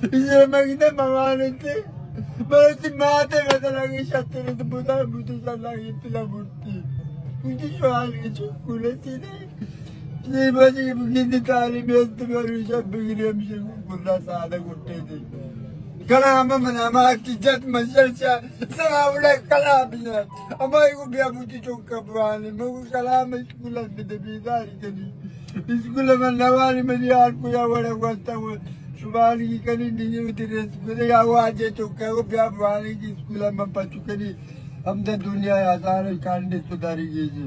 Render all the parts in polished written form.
इसलिए मैं कितने भगवान थे मैं माते में लगे शत्रु तो बुधा बुध लगे तुला मूर्ति कुछ सवाल की चुकुले थी नहीं ये बची कितनी तारीफ में तुम्हारी सब बिगड़े हमसे बुरा सादा गुट्टे थे कलाम मना माकी जत मशल चा सलावले कलाम बिना हमारे को भी अबूती चौका बुआने मगु कलाम स्कूल में दबीदारी करी स्कूल में नवाली में यार को या बड़ा वास्ता वो सुबान की कनी नहीं होती रे स्कूल या वो आज चौका को भी बुआने की स्कूल में पचु करी हम तो दुनिया आसान कांडे सुधारी गई जी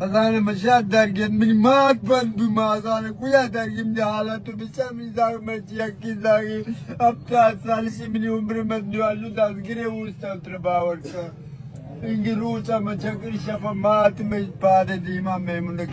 आसान मशाद दरगें मिनी मात बंद भी मासान कुया दरगें में हालत तो बिचार मिनी जाग में चिया की जागी अब 4 साल से मिनी उम्र में दुआलू दास गिरे उस तंत्र बावर का इंगे रूचा में चक्री शपा मात में पादे दीमा में मुंडे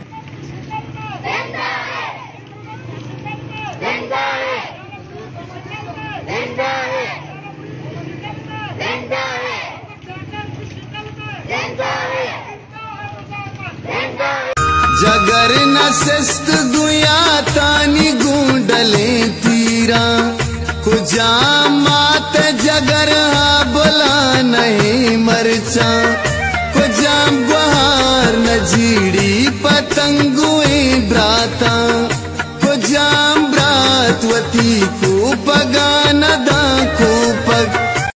जगर न सस्त गुया तानी गूंडले तीरा कुजा मात जगर बोला नहीं मरचा कुजा बहार न जीड़ी पतंगुए ब्राता कुजा ब्रातवती को पगा न